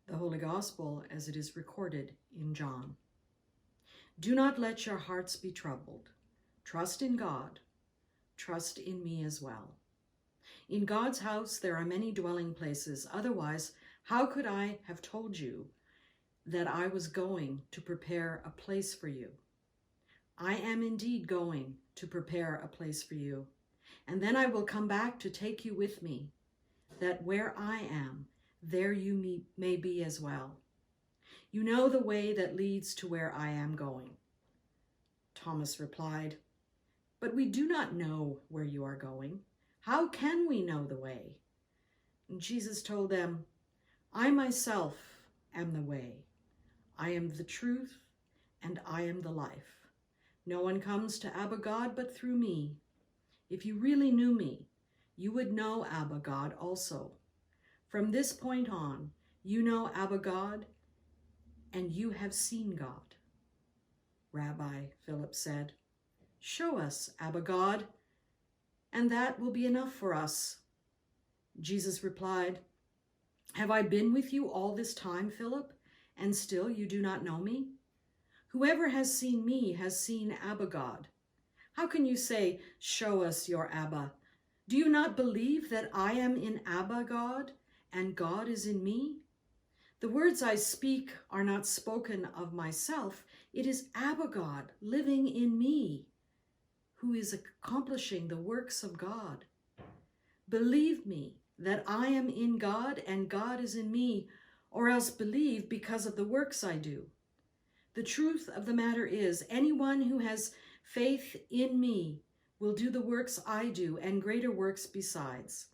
The Holy Gospel as it is recorded in John. Do not let your hearts be troubled. Trust in God. Trust in me as well. In God's house there are many dwelling places. Otherwise, how could I have told you that I was going to prepare a place for you? I am indeed going to prepare a place for you, and then I will come back to take you with me, that where I am, there you may be as well. You know the way that leads to where I am going. Thomas replied, but we do not know where you are going. How can we know the way? And Jesus told them, I myself am the way. I am the truth, and I am the life. No one comes to Abba God but through me. If you really knew me, you would know Abba God also. From this point on, you know Abba God, and you have seen God. Rabbi, Philip said, show us Abba God, and that will be enough for us. Jesus replied, have I been with you all this time, Philip, and still you do not know me? Whoever has seen me has seen Abba God. How can you say, show us your Abba? Do you not believe that I am in Abba God, and God is in me? The words I speak are not spoken of myself. It is Abba God living in me, who is accomplishing the works of God. Believe me that I am in God and God is in me, or else believe because of the works I do. The truth of the matter is, anyone who has faith in me will do the works I do and greater works besides.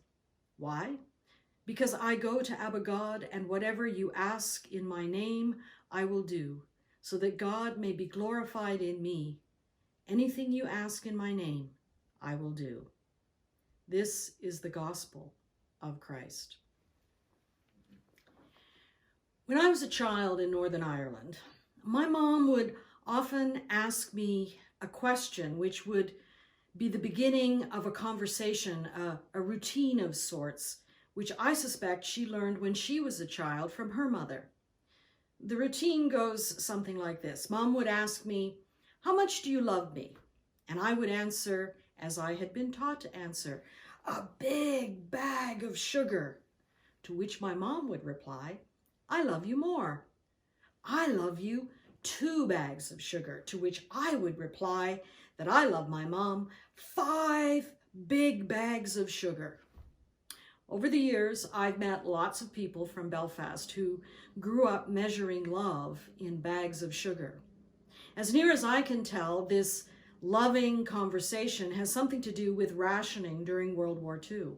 Why? Because I go to Abba God, and whatever you ask in my name, I will do, so that God may be glorified in me. Anything you ask in my name, I will do. This is the gospel of Christ. When I was a child in Northern Ireland, my mom would often ask me a question which would be the beginning of a conversation, a routine of sorts, which I suspect she learned when she was a child from her mother. The routine goes something like this. Mom would ask me, how much do you love me? And I would answer, as I had been taught to answer, a big bag of sugar. To which my mom would reply, I love you more. I love you 2 bags of sugar. To which I would reply that I love my mom 5 big bags of sugar. Over the years, I've met lots of people from Belfast who grew up measuring love in bags of sugar. As near as I can tell, this loving conversation has something to do with rationing during World War II.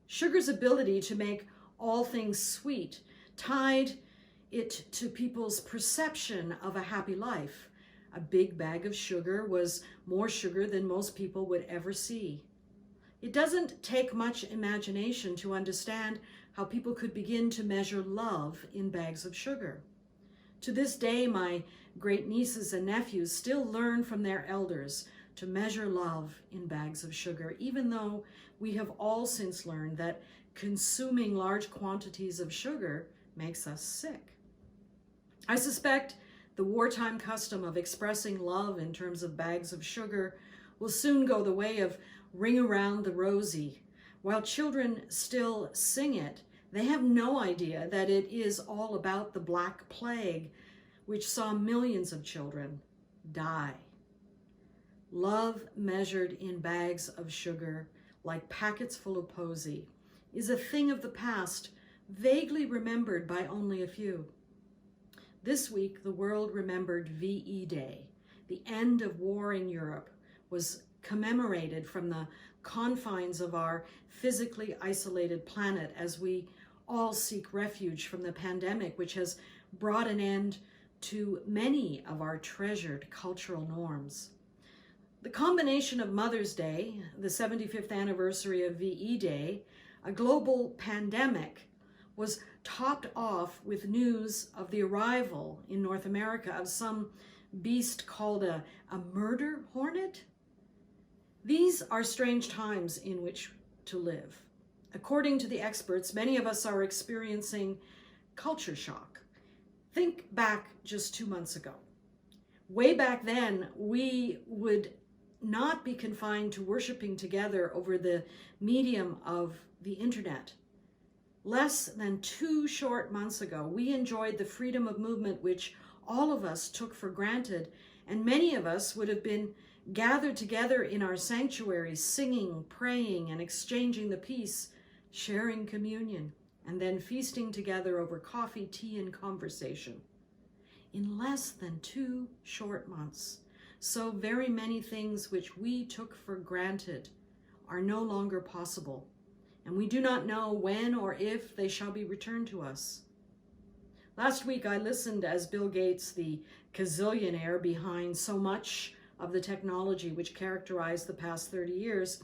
Sugar's ability to make all things sweet tied it to people's perception of a happy life. A big bag of sugar was more sugar than most people would ever see. It doesn't take much imagination to understand how people could begin to measure love in bags of sugar. To this day, my great nieces and nephews still learn from their elders to measure love in bags of sugar, even though we have all since learned that consuming large quantities of sugar makes us sick. I suspect the wartime custom of expressing love in terms of bags of sugar will soon go the way of Ring Around the Rosie. While children still sing it, they have no idea that it is all about the Black Plague, which saw millions of children die. Love measured in bags of sugar, like packets full of posy, is a thing of the past, vaguely remembered by only a few. This week, the world remembered VE Day. The end of war in Europe was commemorated from the confines of our physically isolated planet as we all seek refuge from the pandemic, which has brought an end to many of our treasured cultural norms. The combination of Mother's Day, the 75th anniversary of VE Day, a global pandemic, was topped off with news of the arrival in North America of some beast called a murder hornet. These are strange times in which to live. According to the experts, many of us are experiencing culture shock. Think back just 2 months ago. Way back then, we would not be confined to worshiping together over the medium of the internet. Less than 2 short months ago, we enjoyed the freedom of movement which all of us took for granted, and many of us would have been gathered together in our sanctuaries, singing, praying, and exchanging the peace, sharing communion, and then feasting together over coffee, tea, and conversation. In less than 2 short months, so very many things which we took for granted are no longer possible, and we do not know when or if they shall be returned to us. Last week I listened as Bill Gates, the kazillionaire behind so much of the technology which characterized the past 30 years,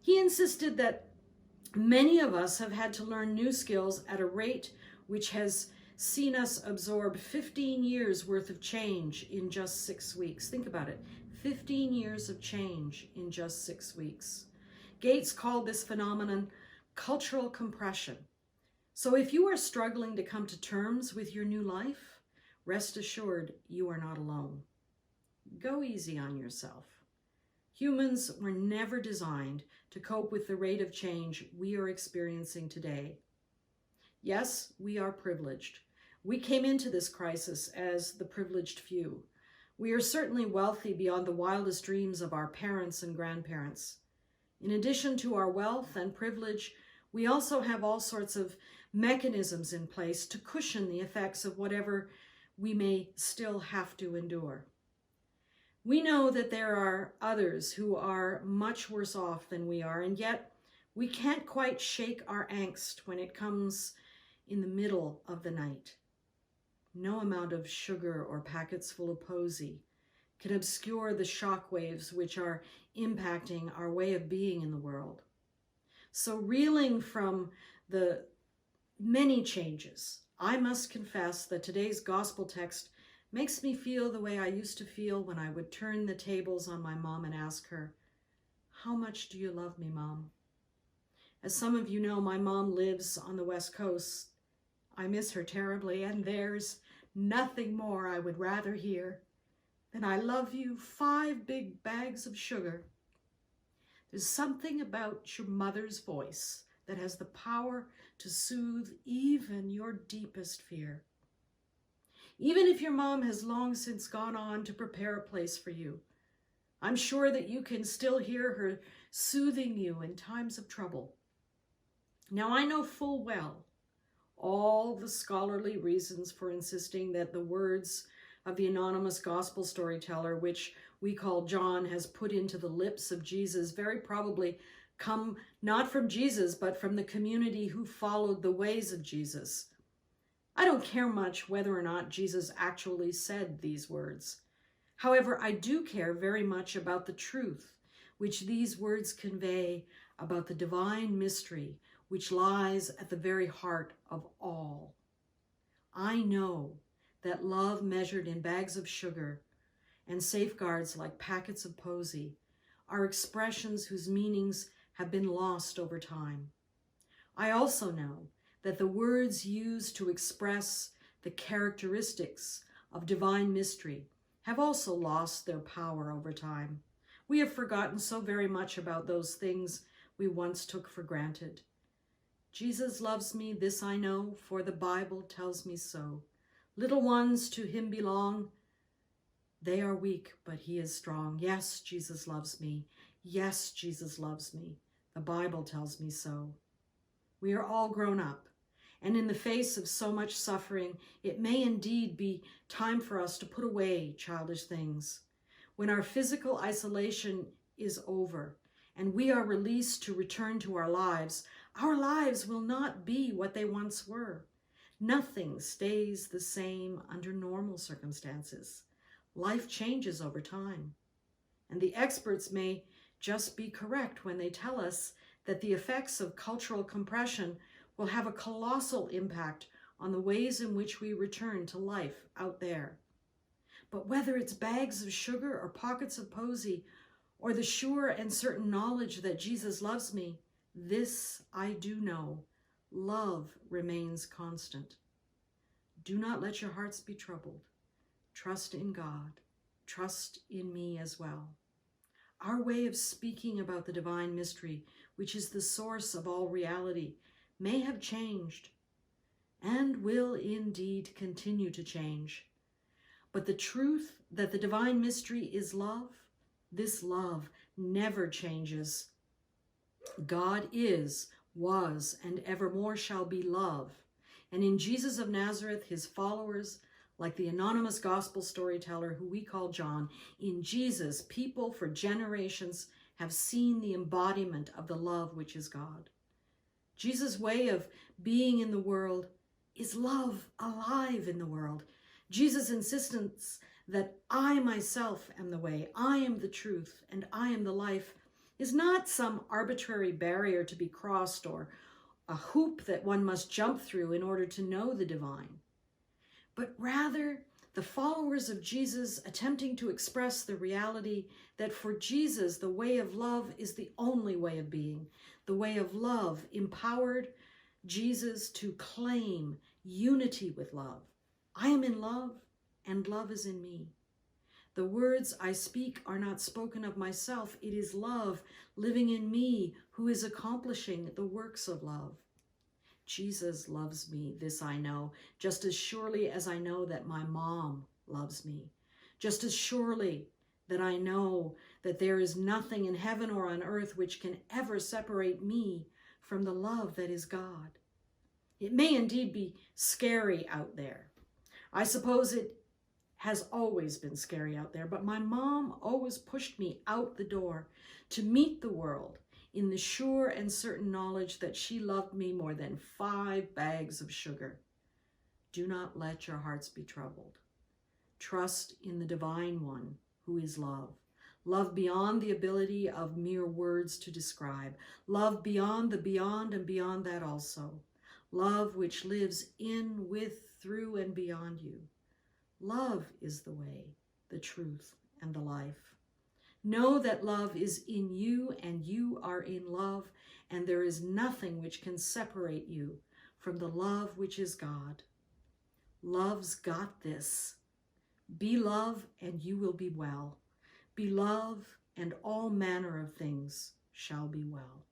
he insisted that many of us have had to learn new skills at a rate which has seen us absorb 15 years worth of change in just 6 weeks. Think about it, 15 years of change in just 6 weeks. Gates called this phenomenon cultural compression. So if you are struggling to come to terms with your new life, rest assured you are not alone. Go easy on yourself. Humans were never designed to cope with the rate of change we are experiencing today. Yes, we are privileged. We came into this crisis as the privileged few. We are certainly wealthy beyond the wildest dreams of our parents and grandparents. In addition to our wealth and privilege, we also have all sorts of mechanisms in place to cushion the effects of whatever we may still have to endure. We know that there are others who are much worse off than we are, and yet we can't quite shake our angst when it comes in the middle of the night. No amount of sugar or packets full of posy can obscure the shock waves which are impacting our way of being in the world. So reeling from the many changes, I must confess that today's gospel text makes me feel the way I used to feel when I would turn the tables on my mom and ask her, "How much do you love me, Mom?" As some of you know, my mom lives on the West Coast. I miss her terribly, and there's nothing more I would rather hear than "I love you, 5 big bags of sugar." There's something about your mother's voice that has the power to soothe even your deepest fear. Even if your mom has long since gone on to prepare a place for you, I'm sure that you can still hear her soothing you in times of trouble. Now, I know full well all the scholarly reasons for insisting that the words of the anonymous gospel storyteller, which we call John, has put into the lips of Jesus, very probably come not from Jesus, but from the community who followed the ways of Jesus. I don't care much whether or not Jesus actually said these words. However, I do care very much about the truth which these words convey about the divine mystery which lies at the very heart of all. I know that love measured in bags of sugar and safeguards like packets of posy are expressions whose meanings have been lost over time. I also know that the words used to express the characteristics of divine mystery have also lost their power over time. We have forgotten so very much about those things we once took for granted. Jesus loves me, this I know, for the Bible tells me so. Little ones to him belong. They are weak, but he is strong. Yes, Jesus loves me. Yes, Jesus loves me. The Bible tells me so. We are all grown up, and in the face of so much suffering, it may indeed be time for us to put away childish things. When our physical isolation is over and we are released to return to our lives will not be what they once were. Nothing stays the same under normal circumstances. Life changes over time, and the experts may just be correct when they tell us that the effects of cultural compression will have a colossal impact on the ways in which we return to life out there. But whether it's bags of sugar or pockets of posy, or the sure and certain knowledge that Jesus loves me, this I do know: love remains constant. Do not let your hearts be troubled. Trust in God. Trust in me as well. Our way of speaking about the divine mystery, which is the source of all reality, may have changed and will indeed continue to change. But the truth that the divine mystery is love, this love never changes. God is, was, and evermore shall be love. And in Jesus of Nazareth, his followers, like the anonymous gospel storyteller who we call John, in Jesus, people for generations have seen the embodiment of the love which is God. Jesus' way of being in the world is love alive in the world. Jesus' insistence that I myself am the way, I am the truth, and I am the life is not some arbitrary barrier to be crossed or a hoop that one must jump through in order to know the divine, but rather the followers of Jesus attempting to express the reality that for Jesus, the way of love is the only way of being. The way of love empowered Jesus to claim unity with love. I am in love, and love is in me. The words I speak are not spoken of myself. It is love living in me who is accomplishing the works of love. Jesus loves me, this I know, just as surely as I know that my mom loves me. Just as surely that I know that there is nothing in heaven or on earth which can ever separate me from the love that is God. It may indeed be scary out there. I suppose it has always been scary out there, but my mom always pushed me out the door to meet the world in the sure and certain knowledge that she loved me more than 5 bags of sugar. Do not let your hearts be troubled. Trust in the divine one who is love. Love beyond the ability of mere words to describe. Love beyond the beyond and beyond that also. Love which lives in, with, through, and beyond you. Love is the way, the truth, and the life. Know that love is in you and you are in love, and there is nothing which can separate you from the love which is God. Love's got this. Be love and you will be well. Be love and all manner of things shall be well.